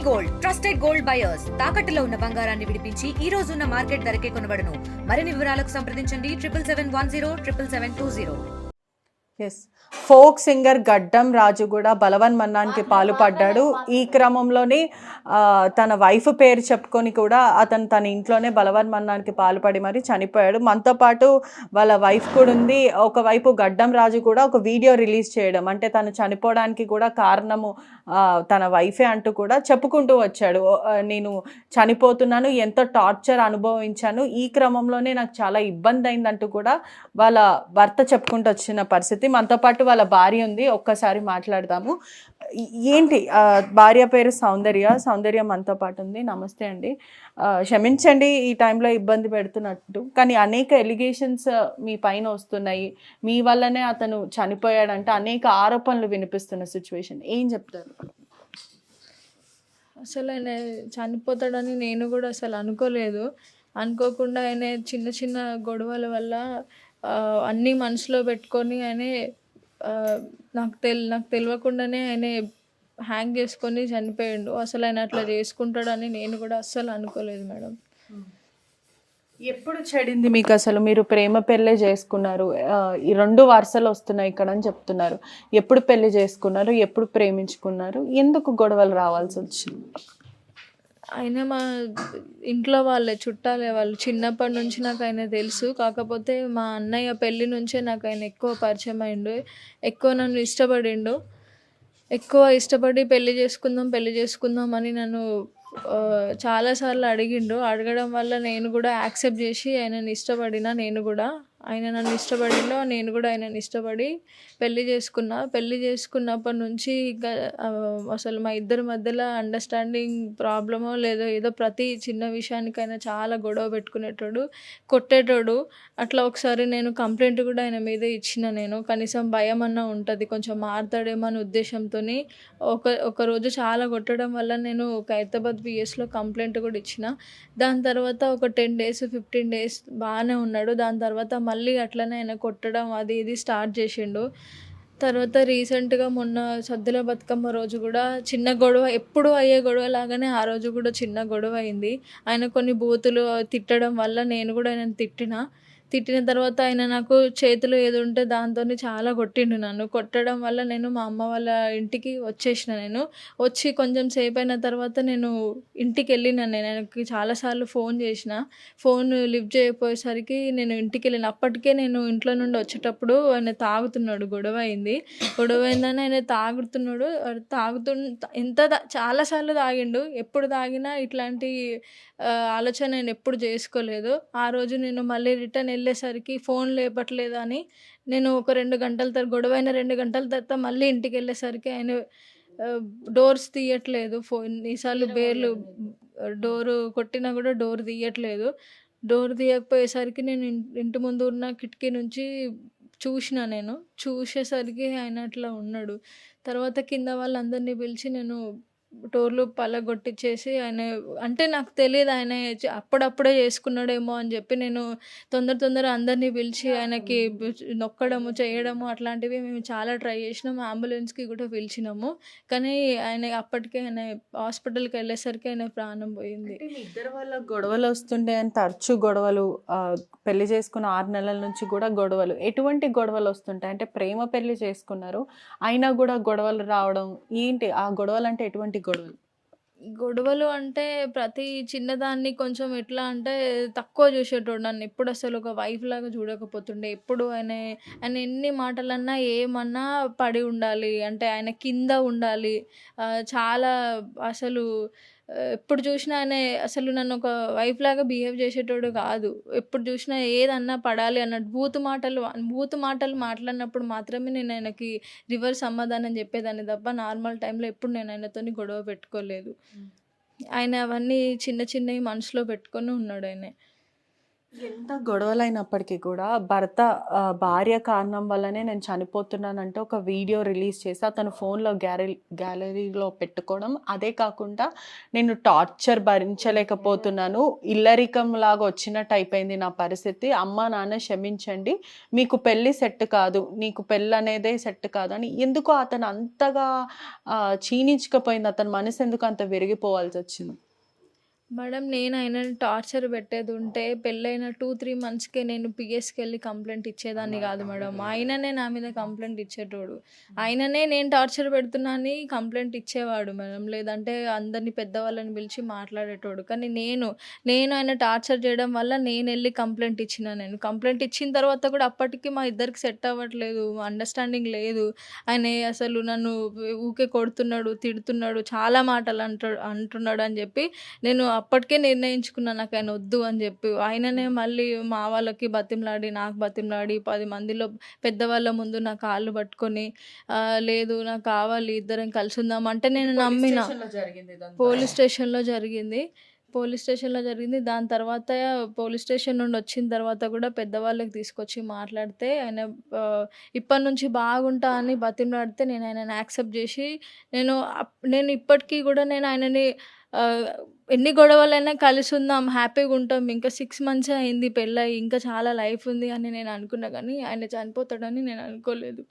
Gold trusted gold buyers తాకట్టులో ఉన్న బంగారాన్ని విడిపించి ఈ రోజు ఉన్న మార్కెట్ ధరకే కొనబడును. మరిన్ని వివరాలకు సంప్రదించండి 7771077720. ఎస్, ఫోక్ సింగర్ గడ్డం రాజు కూడా బలవన్ మన్నానికి పాల్పడ్డాడు. ఈ క్రమంలోనే తన వైఫ్ పేరు చెప్పుకొని కూడా అతను తన ఇంట్లోనే బలవన్ మన్నానికి పాల్పడి మరి చనిపోయాడు. మనతో పాటు వాళ్ళ వైఫ్ కూడా ఉంది. ఒకవైపు గడ్డం రాజు కూడా ఒక వీడియో రిలీజ్ చేయడం, అంటే తను చనిపోవడానికి కూడా కారణము తన వైఫే అంటూ కూడా చెప్పుకుంటూ వచ్చాడు. నేను చనిపోతున్నాను, ఎంతో టార్చర్ అనుభవించాను, ఈ క్రమంలోనే నాకు చాలా ఇబ్బంది అయిందంటూ కూడా వాళ్ళ భర్త చెప్పుకుంటూ వచ్చిన పరిస్థితి. మనతో పాటు వాళ్ళ భార్య ఉంది, ఒక్కసారి మాట్లాడదాము. ఏంటి భార్య పేరు సౌందర్య మనతో పాటు ఉంది. నమస్తే అండి. క్షమించండి ఈ టైంలో ఇబ్బంది పెడుతున్నట్టు, కానీ అనేక ఎలిగేషన్స్ మీ పైన వస్తున్నాయి. మీ వల్లనే అతను చనిపోయాడంటే అనేక ఆరోపణలు వినిపిస్తున్న సిచ్యువేషన్, ఏం చెప్తారు? అసలు ఆయన చనిపోతాడని నేను కూడా అసలు అనుకోలేదు. అనుకోకుండా ఆయన చిన్న చిన్న గొడవల వల్ల అన్నీ మనసులో పెట్టుకొని ఆయనే నాకు తెలియకుండానే ఆయన హ్యాంగ్ చేసుకొని చనిపోయాడు. అసలు ఆయన అట్లా చేసుకుంటాడని నేను కూడా అస్సలు అనుకోలేదు మేడం. ఎప్పుడు చెడింది మీకు అసలు? మీరు ప్రేమ పెళ్ళే చేసుకున్నారు, ఈ 2 వరుసలు వస్తున్నాయి ఇక్కడ అని చెప్తున్నారు. ఎప్పుడు పెళ్లి చేసుకున్నారు, ఎప్పుడు ప్రేమించుకున్నారు, ఎందుకు గొడవలు రావాల్సి వచ్చింది? ఆయన మా ఇంట్లో వాళ్ళే, చుట్టాలే వాళ్ళు. చిన్నప్పటి నుంచి నాకు ఆయన తెలుసు. కాకపోతే మా అన్నయ్య పెళ్ళి నుంచే నాకు ఆయన ఎక్కువ పరిచయం అయిండు, ఎక్కువ నన్ను ఇష్టపడిండు. ఎక్కువ ఇష్టపడి పెళ్లి చేసుకుందాం అని నన్ను చాలాసార్లు అడిగిండు. అడగడం వల్ల నేను కూడా యాక్సెప్ట్ చేసి ఆయనని ఇష్టపడిన. ఆయన నన్ను ఇష్టపడిండు, నేను కూడా ఆయనని ఇష్టపడి పెళ్లి చేసుకున్నప్పటి నుంచి ఇంకా అసలు మా ఇద్దరి మధ్యలో అండర్స్టాండింగ్ ప్రాబ్లమో లేదో, ఏదో ప్రతి చిన్న విషయానికైనా చాలా గొడవ పెట్టుకునేటోడు, కొట్టేటోడు. అట్లా ఒకసారి నేను కంప్లైంట్ కూడా ఆయన మీద ఇచ్చిన. నేను కనీసం భయం అన్నా ఉంటుంది, కొంచెం మారుతాడేమో అనే ఉద్దేశంతో ఒకరోజు చాలా కొట్టడం వల్ల నేను ఖైరతాబాద్ పిఎస్లో కంప్లైంట్ కూడా ఇచ్చిన. దాని తర్వాత ఒక 10 days 15 days బాగానే ఉన్నాడు. దాని తర్వాత మళ్ళీ అట్లనే ఆయన కొట్టడం అది ఇది స్టార్ట్ చేసిండు. తర్వాత రీసెంట్గా మొన్న సద్దుల బతుకమ్మ రోజు కూడా చిన్న గొడవ, ఎప్పుడు అయ్యే గొడవ లాగానే ఆ రోజు కూడా చిన్న గొడవ అయింది. ఆయన కొన్ని బూతులు తిట్టడం వల్ల నేను కూడా ఆయనను తిట్టిన తర్వాత ఆయన నాకు చేతిలో ఏది ఉంటే దాంతో చాలా కొట్టిండు. నన్ను కొట్టడం వల్ల నేను మా అమ్మ వాళ్ళ ఇంటికి వచ్చేసిన. నేను వచ్చి కొంచెం సేపు అయిన తర్వాత నేను ఇంటికి వెళ్ళిన. నేను ఆయనకి చాలాసార్లు ఫోన్ చేసిన, ఫోన్ లిఫ్ట్ చేయకపోయేసరికి నేను ఇంటికి వెళ్ళిన. అప్పటికే నేను ఇంట్లో నుండి వచ్చేటప్పుడు ఆయన తాగుతున్నాడు, గొడవ అయిందని ఆయన తాగుతున్నాడు. చాలాసార్లు తాగిండు. ఎప్పుడు తాగినా ఇట్లాంటి ఆలోచన నేను ఎప్పుడు చేసుకోలేదు. ఆ రోజు నేను మళ్ళీ రిటర్న్ వెళ్ళేసరికి ఫోన్ లేపట్లేదు అని నేను ఒక 2 గంటల తర్వాత, గొడవైన 2 గంటల తర్వాత మళ్ళీ ఇంటికి వెళ్ళేసరికి ఆయన డోర్స్ తీయట్లేదు. ఈసార్లు బేర్లు డోరు కొట్టినా కూడా డోర్ తీయట్లేదు. డోర్ తీయకపోయేసరికి నేను ఇంటి ముందు ఉన్న కిటికీ నుంచి చూసేసరికి ఆయన అట్లా ఉన్నాడు. తర్వాత కింద వాళ్ళందరినీ పిలిచి నేను డోర్లు పలగొట్టిచ్చేసి, ఆయన అంటే నాకు తెలియదు ఆయన అప్పుడప్పుడే చేసుకున్నాడేమో అని చెప్పి నేను తొందర అందరినీ పిలిచి ఆయనకి నొక్కడము చేయడము అట్లాంటివి మేము చాలా ట్రై చేసినాము. అంబులెన్స్కి కూడా పిలిచినాము. కానీ అప్పటికే ఆయన హాస్పిటల్కి వెళ్ళేసరికి ఆయన ప్రాణం పోయింది. ఇద్దరు వాళ్ళ గొడవలు వస్తుంటే అని తరచు గొడవలు, పెళ్లి చేసుకున్న 6 నెలల నుంచి కూడా గొడవలు, ఎటువంటి గొడవలు వస్తుంటాయి? అంటే ప్రేమ పెళ్లి చేసుకున్నారు అయినా కూడా గొడవలు రావడం ఏంటి? ఆ గొడవలు అంటే ఎటువంటి గొడవలు అంటే ప్రతి చిన్నదాన్ని కొంచెం ఎట్లా అంటే తక్కువ చూసేటోడు. నన్ను ఎప్పుడు అసలు ఒక వైఫ్ లాగా చూడకపోతుండే. ఎప్పుడు ఆయన ఎన్ని మాటలన్నా ఏమన్నా పడి ఉండాలి, అంటే ఆయన కింద ఉండాలి. చాలా అసలు ఎప్పుడు చూసినా ఆయన అసలు నన్ను ఒక వైఫ్ లాగా బిహేవ్ చేసేటోడు కాదు. ఎప్పుడు చూసినా ఏదన్నా పడాలి అన్నట్టు బూతు మాటలు మాట్లాడినప్పుడు మాత్రమే నేను ఆయనకి రివర్స్ సమాధానం చెప్పేదాన్ని తప్ప నార్మల్ టైంలో ఎప్పుడు నేను ఆయనతోని గొడవ పెట్టుకోలేదు. ఆయన అవన్నీ చిన్నవి మనసులో పెట్టుకొని ఉన్నాడు ఆయన. ఎంత గొడవలైనప్పటికీ కూడా భర్త భార్య కారణం వల్లనే నేను చనిపోతున్నానంటే ఒక వీడియో రిలీజ్ చేసి అతను ఫోన్లో గ్యాలరీలో పెట్టుకోవడం, అదే కాకుండా నేను టార్చర్ భరించలేకపోతున్నాను, ఇల్లరికం లాగా వచ్చినట్టు అయిపోయింది నా పరిస్థితి, అమ్మ నాన్న క్షమించండి, మీకు పెళ్ళి సెట్ కాదు, నీకు పెళ్ళి అనేదే సెట్ కాదు అని ఎందుకో అతను అంతగా క్షీణించకపోయింది, అతని మనసు ఎందుకు అంత విరిగిపోవాల్సి వచ్చింది? మేడం నేను ఆయనని టార్చర్ పెట్టేది ఉంటే పెళ్ళైన 2-3 మంత్స్కే నేను పిఎస్కి వెళ్ళి కంప్లైంట్ ఇచ్చేదాన్ని కాదు మేడం. ఆయననే నా మీద కంప్లైంట్ ఇచ్చేటోడు. ఆయననే నేను టార్చర్ పెడుతున్నా అని కంప్లైంట్ ఇచ్చేవాడు మేడం. లేదంటే అందరినీ పెద్దవాళ్ళని పిలిచి మాట్లాడేటోడు. కానీ నేను ఆయన టార్చర్ చేయడం వల్ల నేను వెళ్ళి కంప్లైంట్ ఇచ్చిన. నేను కంప్లైంట్ ఇచ్చిన తర్వాత కూడా అప్పటికి మా ఇద్దరికి సెట్ అవ్వట్లేదు, అండర్స్టాండింగ్ లేదు. ఆయన అసలు నన్ను ఊకే కొడుతున్నాడు, తిడుతున్నాడు, చాలా మాటలు అంటున్నాడు అని చెప్పి నేను అప్పటికే నిర్ణయించుకున్నాను నాకు ఆయన వద్దు అని చెప్పి. ఆయననే మళ్ళీ మా వాళ్ళకి బతిమలాడి, నాకు బతిమలాడి 10 మందిలో పెద్దవాళ్ళ ముందు నా కాళ్ళు పట్టుకొని లేదు నాకు కావాలి, ఇద్దరం కలిసి ఉందాం అంటే నేను నమ్మిన. పోలీస్ స్టేషన్లో జరిగింది. దాని తర్వాత పోలీస్ స్టేషన్ నుండి వచ్చిన తర్వాత కూడా పెద్దవాళ్ళకి తీసుకొచ్చి మాట్లాడితే ఆయన ఇప్పటి నుంచి బాగుంటా అని బతిమలాడితే నేను ఆయనని యాక్సెప్ట్ చేసి నేను ఇప్పటికీ కూడా నేను ఆయనని ఎన్ని గొడవలైనా కలిసి ఉందాం, హ్యాపీగా ఉంటాం, ఇంకా 6 మంత్సే అయింది పెళ్ళయి, ఇంకా చాలా లైఫ్ ఉంది అని నేను అనుకున్నా. కానీ ఆయన చనిపోతాడని నేను అనుకోలేదు.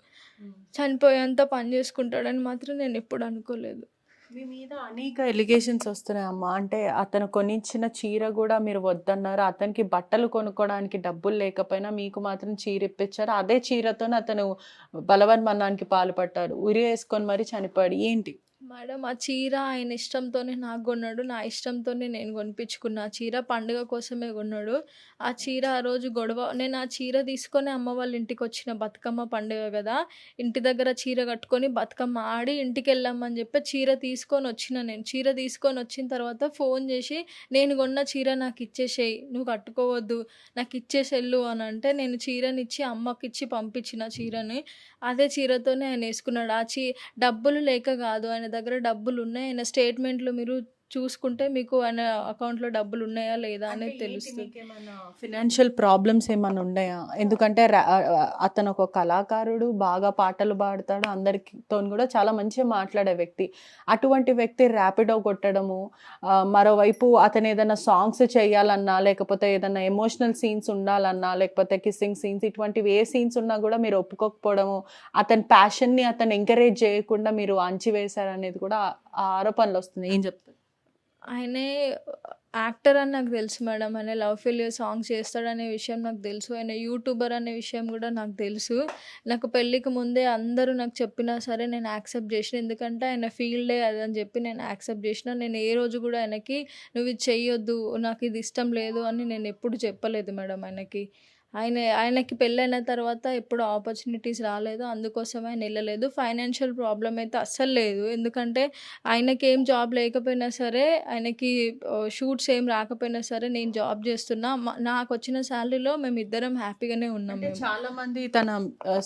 చనిపోయేంత పని చేసుకుంటాడని మాత్రం నేను ఎప్పుడు అనుకోలేదు. మీ మీద అనేక ఎలిగేషన్స్ వస్తున్నాయమ్మా. అంటే అతను కొనిచ్చిన చీర కూడా మీరు వద్దన్నారు, అతనికి బట్టలు కొనుక్కోవడానికి డబ్బులు లేకపోయినా మీకు మాత్రం చీర ఇప్పించారు, అదే చీరతోనే అతను బలవన్మరణానికి పాల్పడ్డాడు, ఉరి వేసుకొని మరీ చనిపోయాడు. ఏంటి మేడం ఆ చీర ఆయన ఇష్టంతోనే నాకు కొన్నాడు, నా ఇష్టంతోనే నేను కొనిపించుకున్నా. ఆ చీర పండుగ కోసమే కొన్నాడు. ఆ చీర ఆ రోజు నేను ఆ చీర తీసుకొని అమ్మ వాళ్ళ ఇంటికి వచ్చిన, బతుకమ్మ పండుగ కదా, ఇంటి దగ్గర చీర కట్టుకొని బతుకమ్మ ఆడి ఇంటికి వెళ్ళామని చెప్పి చీర తీసుకొని వచ్చిన. నేను చీర తీసుకొని వచ్చిన తర్వాత ఫోన్ చేసి నేను కొన్న చీర నాకు ఇచ్చేసేయి, నువ్వు కట్టుకోవద్దు, నాకు ఇచ్చేసెళ్ళు అని అంటే నేను చీరనిచ్చి అమ్మకి ఇచ్చి పంపించిన చీరని. అదే చీరతోనే ఆయన వేసుకున్నాడు. డబ్బులు లేక కాదు, ఆయన దగ్గర డబ్బులు ఉన్నాయి. ఆయన స్టేట్మెంట్లు మీరు చూసుకుంటే మీకు ఆయన అకౌంట్లో డబ్బులు ఉన్నాయా లేదా అనేది తెలుస్తుంది. ఫినాన్షియల్ ప్రాబ్లమ్స్ ఏమైనా ఉన్నాయా? ఎందుకంటే అతను ఒక కళాకారుడు, బాగా పాటలు పాడతాడు, అందరితో కూడా చాలా మంచిగా మాట్లాడే వ్యక్తి. అటువంటి వ్యక్తి ర్యాపిడో కొట్టడము, మరోవైపు అతను ఏదైనా సాంగ్స్ చేయాలన్నా, లేకపోతే ఏదైనా ఎమోషనల్ సీన్స్ ఉండాలన్నా, లేకపోతే కిస్సింగ్ సీన్స్, ఇటువంటివి ఏ సీన్స్ ఉన్నా కూడా మీరు ఒప్పుకోకపోవడము, అతని ప్యాషన్ని అతను ఎంకరేజ్ చేయకుండా మీరు అణచివేశారనేది కూడా ఆ ఆరోపణలు వస్తుంది. ఏం చెప్తారు? ఆయనే యాక్టర్ అని నాకు తెలుసు మేడం. ఆయన లవ్ ఫెయిల్యూర్ సాంగ్స్ చేస్తాడనే విషయం నాకు తెలుసు. ఆయన యూట్యూబర్ అనే విషయం కూడా నాకు తెలుసు. నాకు పెళ్ళికి ముందే అందరూ నాకు చెప్పినా సరే నేను యాక్సెప్ట్ చేసిన. ఎందుకంటే ఆయన ఫీల్డే అదని చెప్పి నేను యాక్సెప్ట్ చేసిన. నేను ఏ రోజు కూడా ఆయనకి నువ్వు ఇది చెయ్యొద్దు, నాకు ఇది ఇష్టం లేదు అని నేను ఎప్పుడు చెప్పలేదు మేడం ఆయనకి. ఆయనకి పెళ్ళైన తర్వాత ఎప్పుడు ఆపర్చునిటీస్ రాలేదు, అందుకోసమే ఆయన వెళ్ళలేదు. ఫైనాన్షియల్ ప్రాబ్లం అయితే అస్సలు లేదు. ఎందుకంటే ఆయనకి ఏం జాబ్ లేకపోయినా సరే, ఆయనకి షూట్స్ ఏం రాకపోయినా సరే నేను జాబ్ చేస్తున్నా. నాకు వచ్చిన శాలరీలో మేమిద్దరం హ్యాపీగానే ఉన్నాం. చాలా మంది తన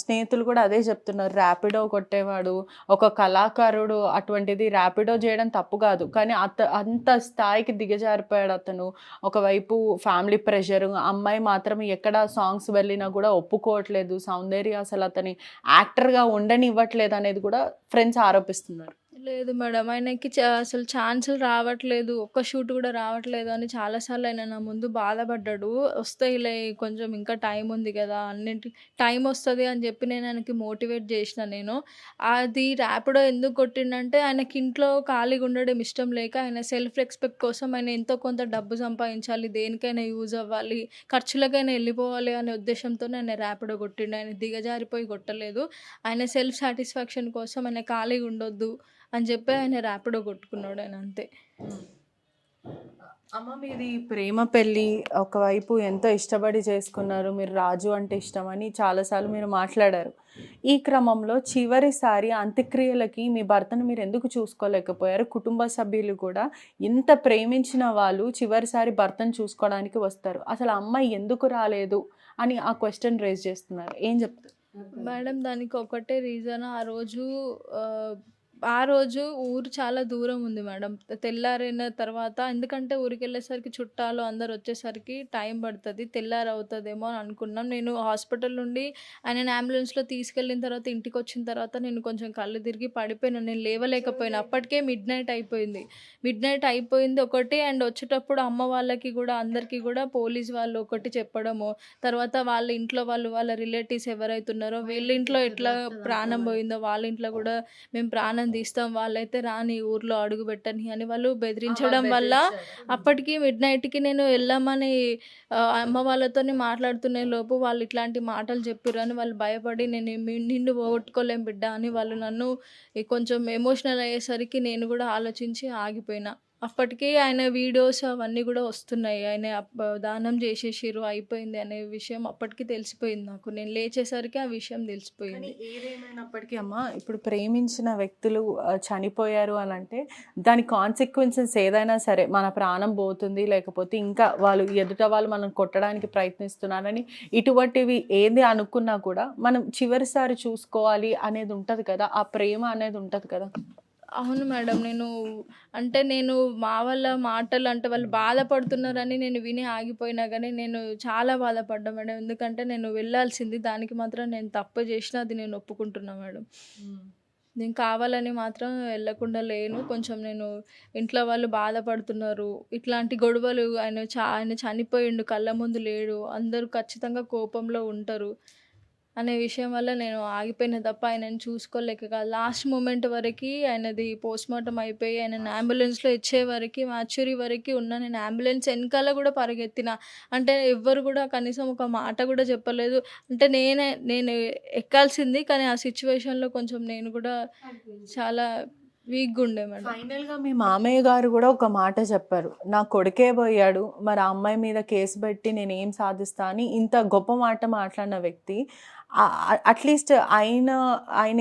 స్నేహితులు కూడా అదే చెప్తున్నారు, ర్యాపిడో కొట్టేవాడు ఒక కళాకారుడు, అటువంటిది ర్యాపిడో చేయడం తప్పు కాదు, కానీ అంత స్థాయికి దిగజారిపోయాడు అతను. ఒకవైపు ఫ్యామిలీ ప్రెషర్, అమ్మాయి మాత్రం ఎక్కడ సాంగ్స్ వెళ్ళినా కూడా ఒప్పుకోవట్లేదు, సౌందర్య అసలు అతని యాక్టర్గా ఉండనివ్వట్లేదు అనేది కూడా ఫ్రెండ్స్ ఆరోపిస్తున్నారు. లేదు మేడం, ఆయనకి అసలు ఛాన్సులు రావట్లేదు, ఒక్క షూట్ కూడా రావట్లేదు అని చాలాసార్లు ఆయన నా ముందు బాధపడ్డాడు. వస్తాయిలే, కొంచెం ఇంకా టైం ఉంది కదా, టైం వస్తుంది అని చెప్పి నేను ఆయనకి మోటివేట్ చేసిన. నేను అది ర్యాపిడో ఎందుకు కొట్టిండంటే ఆయనకి ఇంట్లో ఖాళీగా ఉండడం ఇష్టం లేక, ఆయన సెల్ఫ్ రెస్పెక్ట్ కోసం ఆయన ఎంతో కొంత డబ్బు సంపాదించాలి, దేనికైనా యూజ్ అవ్వాలి, ఖర్చులకైనా వెళ్ళిపోవాలి అనే ఉద్దేశంతో ఆయన ర్యాపిడో కొట్టిండు. ఆయన దిగజారిపోయి కొట్టలేదు. ఆయన సెల్ఫ్ సాటిస్ఫాక్షన్ కోసం ఆయన ఖాళీగా ఉండొద్దు అని చెప్పి ఆయన ర్యాపిడో కొట్టుకున్నాడు ఆయన, అంతే. అమ్మ మీది ప్రేమ పెళ్ళి, ఒకవైపు ఎంతో ఇష్టపడి చేసుకున్నారు, మీరు రాజు అంటే ఇష్టమని చాలాసార్లు మీరు మాట్లాడారు. ఈ క్రమంలో చివరిసారి అంత్యక్రియలకి మీ భర్తను మీరు ఎందుకు చూసుకోలేకపోయారు? కుటుంబ సభ్యులు కూడా ఇంత ప్రేమించిన వాళ్ళు చివరిసారి భర్తను చూసుకోవడానికి వస్తారు, అసలు అమ్మాయి ఎందుకు రాలేదు అని ఆ క్వశ్చన్ రేజ్ చేస్తున్నారు. ఏం చెప్తారు మేడం? దానికి ఒకటే రీజన్, ఆ రోజు ఆ రోజు ఊరు చాలా దూరం ఉంది మేడం. తెల్లారిన తర్వాత ఎందుకంటే ఊరికెళ్ళేసరికి చుట్టాలు అందరూ వచ్చేసరికి టైం పడతది. తెల్లారవుతదేమో అని అనుకున్నాం. నేను హాస్పిటల్ నుండి ఆయనని అంబులెన్స్‌లో తీసుకెళ్ళిన తర్వాత ఇంటికొచ్చిన తర్వాత నేను కొంచెం కళ్ళు తిరిగి పడిపోయినా. నేను లేవలేకపోయినా. అప్పటికే మిడ్‌నైట్ అయిపోయింది. మిడ్‌నైట్ అయిపోయింది ఒకటి అండ్ వచ్చేటప్పుడు అమ్మ వాళ్ళకి గూడా అందరికీ గూడా పోలీస్ వాళ్ళు ఒకటి చెప్పడము, తర్వాత వాళ్ళ ఇంట్లో వాళ్ళ రిలేటివ్స్ ఎవరైతే ఉన్నారో వీళ్ళ ఇంట్లో ఎట్లా ప్రాణం పోయిందో వాళ్ళ ఇంట్లో గూడా మేము ప్రాణం తీస్తాం. వాళ్ళైతే రాని ఊర్లో అడుగు పెట్టని అని వాళ్ళు బెదిరించడం వల్ల అప్పటికి మిడ్‌నైట్‌కి నేను ఎళ్ళమని అమ్మ వాళ్ళతోని మాట్లాడుతునే లోపు వాళ్ళు ఇట్లాంటి మాటలు చెప్పిర్రు అని వాళ్ళు భయపడి నిన్ను పోగొట్టుకోలేం బిడ్డ అని వాళ్ళు నన్ను కొంచెం ఎమోషనల్ అయ్యేసరికి నేను గూడా ఆలోచించి ఆగిపోయినా. అప్పటికి ఆయన వీడియోస్ అవన్నీ గూడా వస్తున్నాయి. ఆయన దానం చేసేసిర్రు అయిపోయింది అనే విషయం అప్పటికి తెలిసిపోయింది నాకు. నేను లేచేసరికి ఆ విషయం తెలిసిపోయింది. ఏదేమైనప్పటికీ అమ్మ, ఇప్పుడు ప్రేమించిన వ్యక్తులు చనిపోయారు అని అంటే దాని కాన్సిక్వెన్సెస్ ఏదైనా సరే, మన ప్రాణం పోతుంది లేకపోతే ఇంకా వాళ్ళు ఎదుట వాళ్ళు మనం కొట్టడానికి ప్రయత్నిస్తున్నారని ఇటువంటివి ఏది అనుకున్నా కూడా మనం చివరిసారి చూసుకోవాలి అనేది ఉంటుంది కదా, ఆ ప్రేమ అనేది ఉంటుంది కదా. అవును మేడం. నేను మా వాళ్ళ మాటలు అంటే వాళ్ళు బాధపడుతున్నారని నేను విని ఆగిపోయినా గానీ, నేను చాలా బాధపడ్డా మేడం. ఎందుకంటే నేను వెళ్ళాల్సింది. దానికి మాత్రం నేను తప్పు చేసినా అది నేను ఒప్పుకుంటున్నా మేడం. నేను కావాలని మాత్రం వెళ్ళకుండా లేను. కొంచెం ఇంట్లో వాళ్ళు బాధపడుతున్నారు. ఇట్లాంటి గొడవలు ఆయన చనిపోయిండు, కళ్ళ ముందు లేడు. అందరూ ఖచ్చితంగా కోపంలో ఉంటారు అనే విషయం వల్ల నేను ఆగిపోయినా తప్ప ఆయనని చూసుకోలేక కాదు. లాస్ట్ మూమెంట్ వరకి ఆయనది పోస్ట్‌మార్టం అయిపోయి ఆయనని అంబులెన్స్‌లో ఇచ్చే వరకి మార్చురీ వరకి ఉన్నా. నేను అంబులెన్స్ ఎనకాల గూడా పరిగెత్తిన. అంటే ఎవ్వరు గూడా కనీసం ఒక మాట గూడా చెప్పలేదు. అంటే నేను ఎక్కాల్సింది కానీ ఆ సిట్యుయేషన్‌లో కొంచెం నేను గూడా చాలా వీక్‌గా ఉండే మేడం. ఫైనల్‌గా మీ మామయ్య గారు కూడా ఒక మాట చెప్పారు. నా కొడుకే పోయాడు, మరి ఆ అమ్మాయి మీద కేసు పెట్టి నేనేం సాధిస్తా అని ఇంత గొప్ప మాట మాట్లాడిన వ్యక్తి అట్లీస్ట్ ఆయన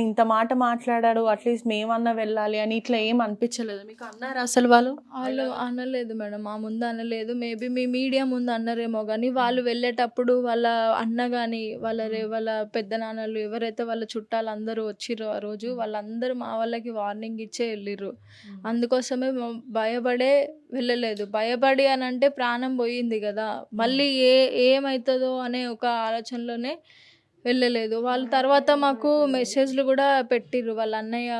ఇంత మాట మాట్లాడాడు, అట్లీస్ట్ మేమన్నా వెళ్ళాలి అని ఇట్లా ఏం అనిపించలేదు మీకు? అన్నారా అసలు వాళ్ళు? వాళ్ళు అనలేదు మేడం. మా ముందు అనలేదు. మేబీ మీ మీడియా ముందు అన్నారేమో గానీ, వాళ్ళు వెళ్ళేటప్పుడు వాళ్ళ అన్న గాని, వాళ్ళ పెద్దనాన్నలు ఎవరైతే వాళ్ళ చుట్టాలందరూ వచ్చిర్రో ఆ రోజు, వాళ్ళందరూ మా వాళ్ళకి వార్నింగ్ ఇచ్చే ఎళ్ళిర్రు. అందుకోసమే భయపడే వెళ్ళలేదు. భయపడి అనంటే ప్రాణం పోయింది గదా! మళ్ళీ ఏమైతదో అనే ఒక ఆలోచనలోనే వెళ్ళలేదు. వాళ్ళు తర్వాత మాకు మెసేజ్‌లు గూడా పెట్టిర్రు. వాళ్ళ అన్నయ్య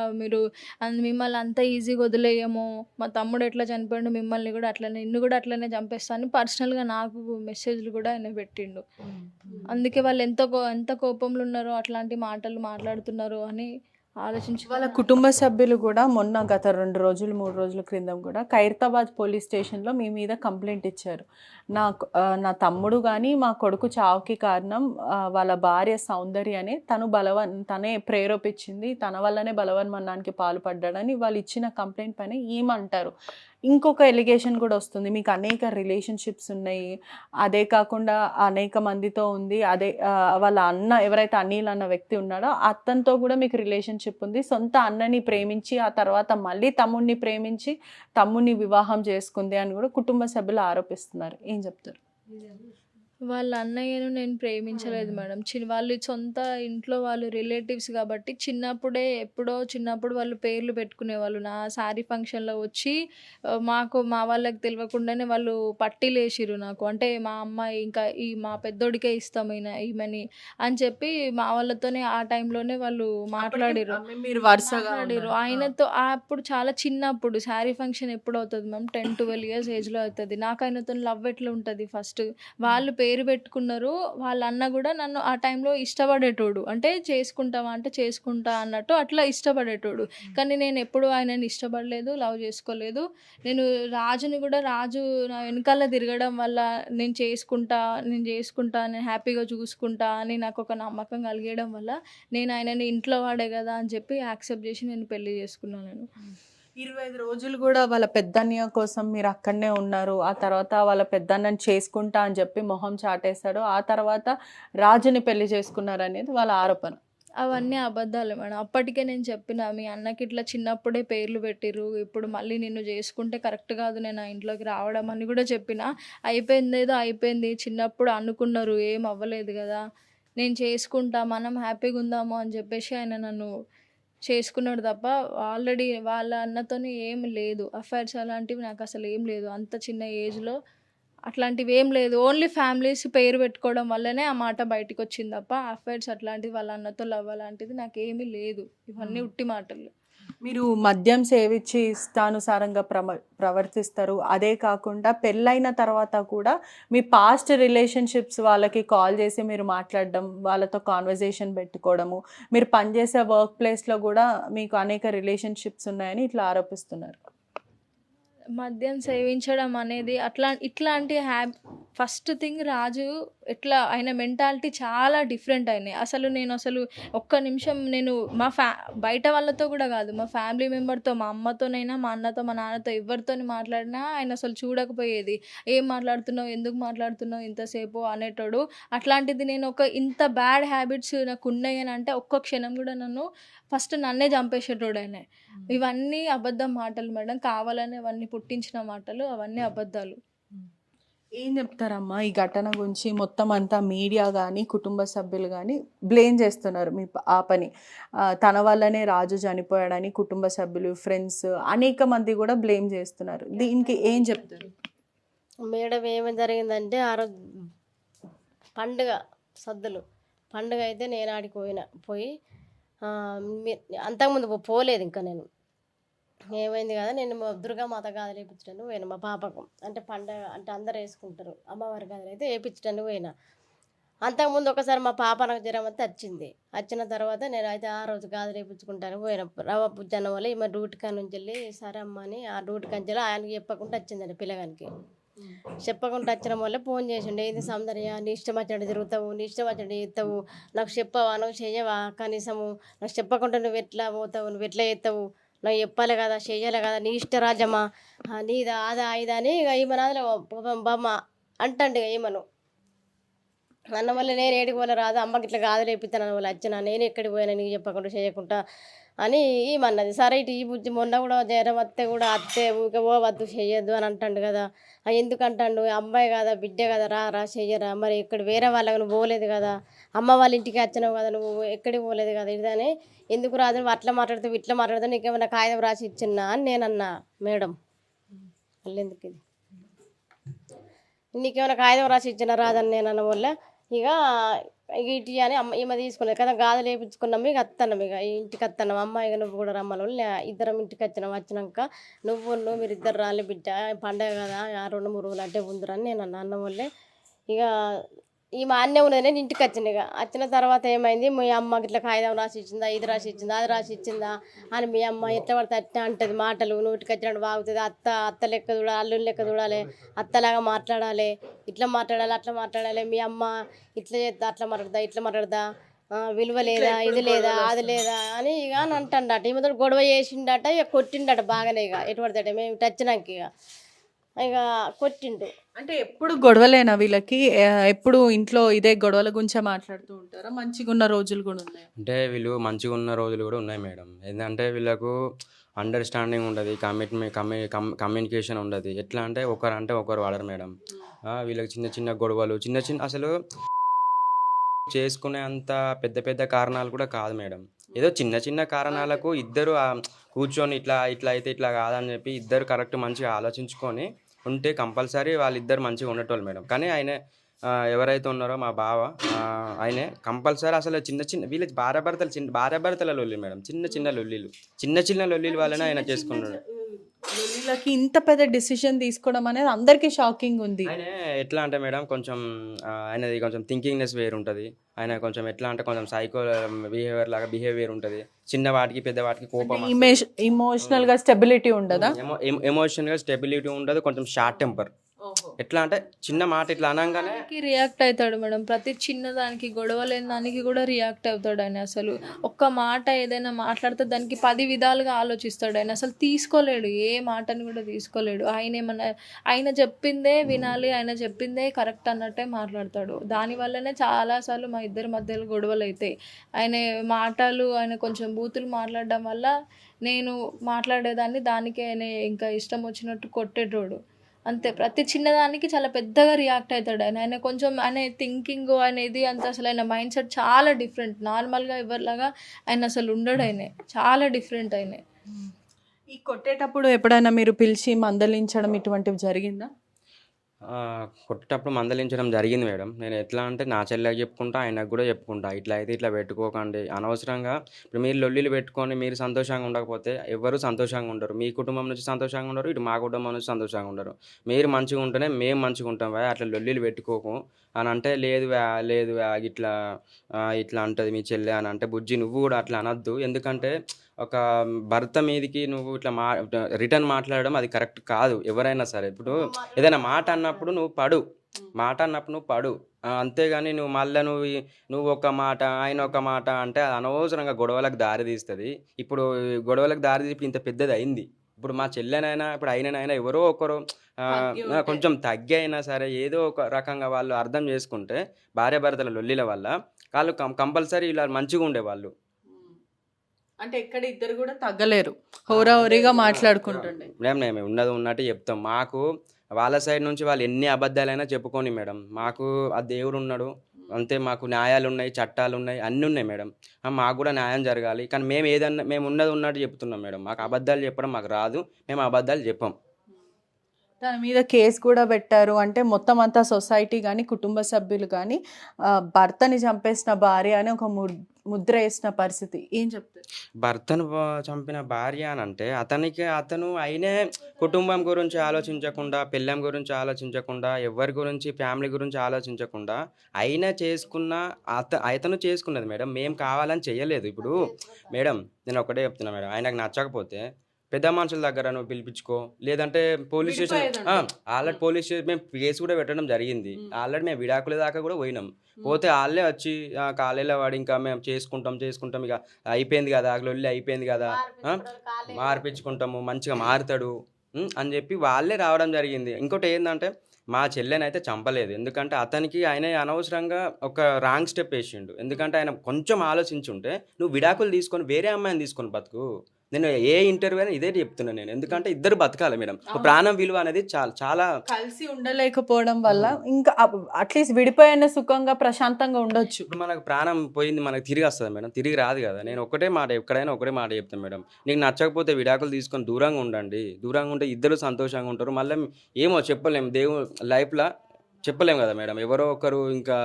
మిమ్మల్ని అంత ఈజీగా వదిలేయము. మా తమ్ముడు ఎట్లా చనిపోయిండో మిమ్మల్ని గూడా అట్లనే నిన్ను గూడా అట్లనే చంపేస్తా అని పర్సనల్‌గా నాకు మెసేజ్‌లు గూడా ఆయన పెట్టిండు. అందుకే వాళ్ళు ఎంత కోపంలో ఉన్నారో అట్లాంటి మాటలు మాట్లాడుతున్నారో అని ఆలోచించి వాళ్ళ కుటుంబ సభ్యులు కూడా మొన్న గత 2 రోజులు 3 రోజుల క్రితం కూడా ఖైరతాబాద్ పోలీస్ స్టేషన్‌లో మీ మీద కంప్లైంట్ ఇచ్చారు. నా తమ్ముడు కానీ మా కొడుకు చావుకి కారణం వాళ్ళ భార్య సౌందర్యనే, తనే ప్రేరేపించింది, తన వల్లనే బలవన్మరణానికి పాల్పడ్డాడని వాళ్ళు ఇచ్చిన కంప్లైంట్ పైన ఏమంటారు? ఇంకొక ఎలిగేషన్ కూడా వస్తుంది, మీకు అనేక రిలేషన్షిప్స్ ఉన్నాయి, అదే కాకుండా అనేక మందితో ఉంది, వాళ్ళ అన్న ఎవరైతే అనిల్ అన్న వ్యక్తి ఉన్నాడో అతనితో కూడా మీకు రిలేషన్షిప్ ఉంది, సొంత అన్నని ప్రేమించి ఆ తర్వాత మళ్ళీ తమ్ముడిని ప్రేమించి తమ్ముడిని వివాహం చేసుకుంది అని కూడా కుటుంబ సభ్యులు ఆరోపిస్తున్నారు. ఏం చెప్తారు? వాళ్ళ అన్నయ్యను నేను ప్రేమించలేదు మేడం. వాళ్ళు సొంత ఇంట్లో వాళ్ళు రిలేటివ్స్ కాబట్టి చిన్నప్పుడు వాళ్ళు పేర్లు పెట్టుకునేవాళ్ళు. నా శారీ ఫంక్షన్‌లో వచ్చి మా వాళ్ళకి తెలవకుండానే వాళ్ళు పట్టీలేసిర్రు నాకు. అంటే మా అమ్మాయి ఇంకా మా పెద్దోడికే ఇస్తాం ఈమెని అని చెప్పి మా వాళ్ళతోనే ఆ టైంలోనే వాళ్ళు మాట్లాడిర్రు. మీరు వరుసగా ఆయనతో అప్పుడు చాలా చిన్నప్పుడు శారీ ఫంక్షన్ ఎప్పుడవుతది మ్యామ్? 10, 12 ఇయర్స్ ఏజ్‌లో అవుతది. నాకు ఆయనతోని లవ్ ఎట్లా ఉంటది ఫస్ట్? వాళ్ళు పేరు పెట్టుకున్నారు. వాళ్ళ అన్న గూడా నన్ను ఆ టైంలో ఇష్టపడేటోడు. అంటే చేసుకుంటావా అంటే చేసుకుంటా అన్నట్టు అట్లా ఇష్టపడేటోడు. కానీ నేనెప్పుడూ ఆయనని ఇష్టపడలేదు, లవ్ చేసుకోలేదు. రాజు నా వెనకాల తిరగడం వల్ల నేను చేసుకుంటా, నేను హ్యాపీగా చూసుకుంటా అని నాకొక నమ్మకం కలిగేయడం వల్ల నేను ఆయనని ఇంట్లో వాడే గదా అని చెప్పి యాక్సెప్ట్ చేసి నేను పెళ్లి చేసుకున్నాను. 25 రోజులు కూడా వాళ్ళ పెద్దన్నయ్య కోసం మీరు అక్కడనే ఉన్నారు. ఆ తర్వాత వాళ్ళ పెద్దన్నని చేసుకుంటా అని చెప్పి మొహం చాటేశాడు. ఆ తర్వాత రాజుని పెళ్లి చేసుకున్నారనేది వాళ్ళ ఆరోపణ. అవన్నీ అబద్ధాలే మేడం. అప్పటికే నేను చెప్పిన, మీ అన్నకి ఇట్లా చిన్నప్పుడే పేర్లు పెట్టిర్రు. ఇప్పుడు మళ్ళీ నిన్ను చేసుకుంటే కరెక్ట్ కాదు నేను ఆ ఇంట్లోకి రావడం అని కూడా చెప్పిన. అయిపోయిందేదో అయిపోయింది. చిన్నప్పుడు అనుకున్నారు, ఏం అవ్వలేదు కదా, నేను చేసుకుంటా, మనం హ్యాపీగా ఉందాము అని చెప్పేసి ఆయన నన్ను చేసుకున్నాడు తప్ప ఆల్రెడీ వాళ్ళ అన్నతోని ఏం లేదు. అఫైర్స్ అలాంటివి నాకు అసలు ఏం లేదు. అంత చిన్న ఏజ్‌లో అట్లాంటివి ఏం లేదు. ఓన్లీ ఫ్యామిలీస్ పేరు పెట్టుకోవడం వల్లనే ఆ మాట బయటికొచ్చింది తప్ప అఫైర్స్ అట్లాంటివి వాళ్ళ అన్నతో లవ్ అలాంటిది నాకేమీ లేదు. ఇవన్నీ ఉట్టి మాటలు. మీరు మద్యం సేవించి ఇష్టానుసారంగా ప్రవర్తిస్తారు. అదే కాకుండా పెళ్ళైన తర్వాత కూడా మీ పాస్ట్ రిలేషన్‌షిప్స్ వాళ్ళకి కాల్ చేసి మీరు మాట్లాడడం, వాళ్ళతో కాన్వర్జేషన్ పెట్టుకోవడము, మీరు పనిచేసే వర్క్ ప్లేస్‌లో కూడా మీకు అనేక రిలేషన్‌షిప్స్ ఉన్నాయని ఇట్లా ఆరోపిస్తున్నారు. మద్యం సేవించడం అనేది ఇట్లాంటి ఫస్ట్ థింగ్ రాజు ఆయన మెంటాలిటీ చాలా డిఫరెంట్ అయినాయి. నేను ఒక్క నిమిషం నేను బయట వాళ్ళతో కూడా కాదు, మా ఫ్యామిలీ మెంబర్తో, మా అమ్మతోనైనా, మా అన్నతో, మా నాన్నతో ఎవరితోని మాట్లాడినా ఆయన అసలు చూడకపోయేది. ఏం మాట్లాడుతున్నావు, ఎందుకు మాట్లాడుతున్నావు ఇంతసేపు అనేటోడు. అట్లాంటిది నేను ఇంత బ్యాడ్ హ్యాబిట్స్ నాకు ఉన్నాయి అని అంటే ఒక్క క్షణం కూడా ఫస్ట్ నన్నే చంపేసేటోడు ఆయన. ఇవన్నీ అబద్ధం మాటలు మేడం, కావాలని అవన్నీ పుట్టించిన మాటలు, అవన్నీ అబద్ధాలు. ఏం చెప్తారమ్మా ఈ ఘటన గురించి? మొత్తం అంతా మీడియా కానీ కుటుంబ సభ్యులు కానీ బ్లేమ్ చేస్తున్నారు మీ పాపని. తన వల్లనే రాజు చనిపోయాడని కుటుంబ సభ్యులు, ఫ్రెండ్స్ అనేక మంది కూడా బ్లేమ్ చేస్తున్నారు. దీనికి ఏం చెప్తారు? మేడం ఏమేమి జరిగిందంటే ఆ రోజు పండుగ సద్దులు పండుగ అయితే నేను ఆడికి పోయి అంతకుముందు పోలేదు. ఇంకా నేను ఏమైంది కదా, నేను దుర్గామాత గాజులు వేయించడానికి పోయినా మా పాపకు. అంటే పండగ అంటే అందరు వేసుకుంటారు, అమ్మవారి గాజులు అయితే వేయించడానికి పోయినా. అంతకుముందు ఒకసారి మా పాప నాకు జ్వరం అయితే వచ్చిన తర్వాత నేను అయితే ఆ రోజు గాజులు వేయించుకుంటాను పోయినా. రవ్వ పుజ్జన్న వల్ల ఈమె డ్యూటీ కాడ నుంచి వెళ్ళి సరే అమ్మ అని ఆ డ్యూటీ కంచెలో ఆయనకి చెప్పకుండా వచ్చిందండి పిల్లగానికి. చెప్పకుండా వచ్చిన వల్ల ఫోన్ చేసిండు, ఏంది సౌందర్య నీ ఇష్టం వచ్చినట్టు తిరుగుతావు, నీ ఇష్టం వచ్చినట్టు చేస్తావు, నాకు చెప్పవా, నువ్వు చెయ్యవా, కనీసము నాకు చెప్పకుండా నువ్వు ఎట్లా పోతావు, నువ్వు ఎట్లా చేస్తావు, నాకు చెప్పాలి కదా, చెయ్యాలి కదా, నీ ఇష్టరాజ్యమా, నీదా అదా ఇదా అని ఇక ఈమె నాదులో బొమ్మ అంటండి. ఇక ఈమెను అన్న వల్ల నేను ఏడికి పోలే రాదు, అమ్మకి ఇట్లా గాజులు వేపిస్తాను అన్న వాళ్ళు వచ్చిన, నేను ఎక్కడికి పోయినా నీకు చెప్పకుండా చేయకుండా అని ఈమన్నది. సరే ఇటు ఈ బుజ్జి మొన్న కూడా జ్వరం వస్తే కూడా అత్తే ఊకే పోవద్దు చెయ్యొద్దు అని అంటాడు కదా. ఎందుకు అంటాడు, అమ్మాయి కదా బిడ్డ కదా, రా చెయ్యరా, మరి ఇక్కడ వేరే వాళ్ళకి నువ్వు పోలేదు కదా, అమ్మ వాళ్ళ ఇంటికి వచ్చినావు కదా, నువ్వు ఎక్కడికి పోలేదు కదా, ఇదని ఎందుకు రాదు, నువ్వు అట్లా మాట్లాడుతావు ఇట్లా మాట్లాడుతావు, నీకేమైనా కాగితం రాసి ఇచ్చిన్నా అని నేనన్నా. మేడం మళ్ళీ ఎందుకు ఇది, నీకేమైనా కాగితం రాసి ఇచ్చినా రాదని నేను అన్న వల్ల ఇక ఇటు అని ఈమె తీసుకున్నది కదా, గాజులు వేయించుకున్నాము. ఇక వస్తున్నాం, ఇక ఇంటికి వస్తున్నాం. అమ్మ ఇక నువ్వు కూడా రమ్మని వాళ్ళు ఇద్దరం ఇంటికి వచ్చినాక మీరు ఇద్దరు రాలే బిడ్డ, పండగ కదా 2-3 రోజులు అంటే ఉందిరని నేను అన్న వాళ్ళే. ఇక ఈమె అన్నే ఉన్నది, నేను ఇంటికి వచ్చిన. ఇక వచ్చిన తర్వాత ఏమైంది, మీ అమ్మకి ఇట్లా కాగితం రాసి ఇచ్చిందా, ఇది రాసి ఇచ్చిందా, అది రాసి ఇచ్చిందా అని మీ అమ్మ ఎట్లా పడితే అట్లా అంటది మాటలు, నోటికి వచ్చినట్టు బాగుతుంది. అత్త లెక్క చూడాలి, అల్లుని లెక్క చూడాలి, అత్తలాగా మాట్లాడాలి, ఇట్లా మాట్లాడాలి అట్లా మాట్లాడాలి, మీ అమ్మ ఇట్లా చేస్తా అట్లా మాట్లాడదా ఇట్లా మాట్లాడదా, విలువ లేదా, ఇది లేదా, అది లేదా అని ఇక అని అంటాడట. ఈమెతో గొడవ చేసిండట, ఇక కొట్టిండట బాగానే. ఇక ఎటు పడతాట మేము ఇటు వచ్చినాక ఇక కొట్టిండు. అంటే ఎప్పుడు గొడవలేనా వీళ్ళకి? ఎప్పుడు ఇంట్లో ఇదే గొడవల గురించే మాట్లాడుతూ ఉంటారా? మంచిగా ఉన్న రోజులు కూడా ఉన్నాయి? అంటే వీళ్ళు మంచిగా ఉన్న రోజులు కూడా ఉన్నాయి మేడం. ఏంటంటే వీళ్ళకు అండర్స్టాండింగ్ ఉండదు, కమ్యూనికేషన్ ఉండదు. ఎట్లా అంటే ఒకరు వాడరు మేడం. వీళ్ళకి చిన్న చిన్న గొడవలు అసలు చేసుకునే అంత పెద్ద పెద్ద కారణాలు కూడా కాదు మేడం. ఏదో చిన్న చిన్న కారణాలకు ఇద్దరు కూర్చొని ఇట్లా అయితే ఇట్లా కాదని చెప్పి ఇద్దరు కరెక్ట్ మంచిగా ఆలోచించుకొని ఉంటే కంపల్సరీ వాళ్ళిద్దరు మంచిగా ఉండేటోళ్ళు మేడం. కానీ ఆయన ఎవరైతే ఉన్నారో మా బావ, ఆయనే కంపల్సరీ అసలు వీళ్ళ భార్యాభర్తల లొల్లి మేడం. చిన్న లొల్లీలు వాళ్ళనే ఆయన చేసుకున్నాడు. వీళ్ళకి ఇంత పెద్ద డిసిషన్ తీసుకోవడం అనేది అందరికీ షాకింగ్ ఉంది. ఆయన ఎట్లా అంటే మేడం కొంచెం ఆయనది కొంచెం థింకింగ్నెస్ వేరు ఉంటుంది. ఆయన కొంచెం ఎట్లా అంటే కొంచెం సైకో బిహేవియర్ ఉంటుంది. చిన్న వాటికి పెద్ద వాటికి కోపం, ఇమోషనల్ గా స్టెబిలిటీ ఉండదా? ఎమోషనల్ గా స్టెబిలిటీ ఉండదు. కొంచెం షార్ట్ టెంపర్. ఎట్లా అంటే చిన్న మాట ఇట్లా అనగానే రియాక్ట్ అవుతాడు మేడం. ప్రతి చిన్నదానికి, గొడవ లేని దానికి కూడా రియాక్ట్ అవుతాడు ఆయన. అసలు ఒక్క మాట ఏదైనా మాట్లాడితే దానికి 10 విధాలుగా ఆలోచిస్తాడు ఆయన. అసలు తీసుకోలేడు, ఏ మాటని కూడా తీసుకోలేడు. ఆయన చెప్పిందే వినాలి, ఆయన చెప్పిందే కరెక్ట్ అన్నట్టే మాట్లాడతాడు. దానివల్లనే చాలాసార్లు మా ఇద్దరి మధ్యలో గొడవలు అవుతాయి. ఆయన కొంచెం బూతులు మాట్లాడడం వల్ల నేను మాట్లాడేదాన్ని, దానికి ఆయన ఇంకా ఇష్టం వచ్చినట్టు కొట్టేటోడు. అంతే. ప్రతి చిన్నదానికి చాలా పెద్దగా రియాక్ట్ అవుతాడు ఆయన కొంచెం ఆయన థింకింగ్ అనేది అంత అసలు ఆయన మైండ్ సెట్ చాలా డిఫరెంట్. నార్మల్గా ఎవరిలాగా ఆయన అసలు ఉండడు. ఆయన చాలా డిఫరెంట్. ఆయన ఈ కొట్టేటప్పుడు ఎప్పుడైనా మీరు పిలిచి మందలించడం ఇటువంటివి జరిగిందా? కొట్టేటప్పుడు మందలించడం జరిగింది మేడం. నేను ఎట్లా అంటే నా చెల్లెకి చెప్పుకుంటా, ఆయనకు కూడా చెప్పుకుంటా. ఇట్లా అయితే ఇట్లా పెట్టుకోకండి. అనవసరంగా ఇప్పుడు మీరు లొల్లిలు పెట్టుకొని మీరు సంతోషంగా ఉండకపోతే ఎవ్వరు సంతోషంగా ఉండరు. మీ కుటుంబం నుంచి సంతోషంగా ఉండరు, ఇటు మా కుటుంబం నుంచి సంతోషంగా ఉండరు. మీరు మంచిగా ఉంటేనే మేము మంచిగా ఉంటాం. అట్లా లొల్లిలు పెట్టుకోకు అని అంటే, లేదు లేదు ఇట్లా ఇట్లా అంటది మీ చెల్లె అని అంటే, బుజ్జి నువ్వు కూడా అట్లా అనొద్దు. ఎందుకంటే ఒక భర్త మీదకి నువ్వు ఇట్లా రిటర్న్ మాట్లాడడం అది కరెక్ట్ కాదు. ఎవరైనా సరే ఇప్పుడు ఏదైనా మాట అన్నప్పుడు నువ్వు పడు. అంతేగాని నువ్వు మళ్ళీ నువ్వు ఒక మాట ఆయన ఒక మాట అంటే అది అనవసరంగా గొడవలకు దారి తీస్తుంది. ఇప్పుడు గొడవలకు దారి తీసి ఇంత పెద్దది అయింది. ఇప్పుడు మా చెల్లెనైనా ఇప్పుడు అయినైనా ఎవరో ఒకరు కొంచెం తగ్గి అయినా సరే ఏదో ఒక రకంగా వాళ్ళు అర్థం చేసుకుంటే భార్యాభర్తల లొల్లిల వల్ల వాళ్ళు కంపల్సరీ ఇలా మంచిగా ఉండేవాళ్ళు. అంటే ఎక్కడ ఇద్దరు కూడా తగ్గలేరు, హోరాహోరీగా మాట్లాడుకుంటుండే. మేడం మేము ఉన్నది ఉన్నట్టు చెప్తాం. మాకు వాళ్ళ సైడ్ నుంచి వాళ్ళు ఎన్ని అబద్ధాలైనా చెప్పుకొని మేడం, మాకు ఆ దేవుడు ఉన్నాడు అంతే. మాకు న్యాయాలు ఉన్నాయి, చట్టాలు ఉన్నాయి, అన్నీ ఉన్నాయి మేడం. మాకు కూడా న్యాయం జరగాలి. కానీ మేము ఉన్నది ఉన్నట్టు చెప్తున్నాం మేడం. మాకు అబద్ధాలు చెప్పడం మాకు రాదు, మేము అబద్ధాలు చెప్పాం. తన మీద కేసు కూడా పెట్టారు. అంటే మొత్తం అంతా సొసైటీ కానీ కుటుంబ సభ్యులు కానీ భర్తని చంపేసిన భార్య అని ఒక ముద్ర వేసిన పరిస్థితి. ఏం చెప్తారు? భర్తను చంపిన భార్య అని అంటే అతను అయినే కుటుంబం గురించి ఆలోచించకుండా, పిల్లం గురించి ఆలోచించకుండా, ఎవరి గురించి ఫ్యామిలీ గురించి ఆలోచించకుండా అయినా చేసుకున్న అతను చేసుకున్నది మేడం. మేము కావాలని చెయ్యలేదు. ఇప్పుడు మేడం నేను ఒకటే చెప్తున్నా మేడం, ఆయనకు నచ్చకపోతే పెద్ద మనుషుల దగ్గర నువ్వు పిలిపించుకో, లేదంటే police station already police station మేము కేసు కూడా పెట్టడం జరిగింది. ఆల్రెడీ మేము విడాకుల దాకా కూడా పోయినాం. పోతే వాళ్ళే వచ్చి కాలేలో వాడు ఇంకా మేము చేసుకుంటాం ఇక అయిపోయింది కదా, లొల్లి అయిపోయింది కదా, మార్పించుకుంటాము, మంచిగా మారుతాడు అని చెప్పి వాళ్ళే రావడం జరిగింది. ఇంకోటి ఏంటంటే మా చెల్లెనైతే చంపలేదు. ఎందుకంటే అతనికి ఆయన అనవసరంగా ఒక రాంగ్ స్టెప్ వేసిండు. ఎందుకంటే ఆయన కొంచెం ఆలోచించుంటే నువ్వు విడాకులు తీసుకొని వేరే అమ్మాయిని తీసుకొని బతుకు. నేను ఏ ఇంటర్వ్యూ అయినా ఇదే చెప్తున్నాను నేను. ఎందుకంటే ఇద్దరు బతకాలి మేడం. ప్రాణం విలువ అనేది చాలా కలిసి ఉండలేకపోవడం వల్ల ఇంకా అట్లీస్ట్ విడిపోయిన సుఖంగా ప్రశాంతంగా ఉండొచ్చు. ఇప్పుడు మనకు ప్రాణం పోయింది, మనకు తిరిగి వస్తుంది మేడం, తిరిగి రాదు కదా. నేను ఎక్కడైనా ఒకటే మాట చెప్తాను మేడం, నీకు నచ్చకపోతే విడాకులు తీసుకొని దూరంగా ఉండండి. దూరంగా ఉంటే ఇద్దరు సంతోషంగా ఉంటారు. మళ్ళీ ఏమో చెప్పలేము, దేవుడు లైఫ్లో చెప్పలేము కదా మేడం. ఎవరో ఒకరు ఇంకా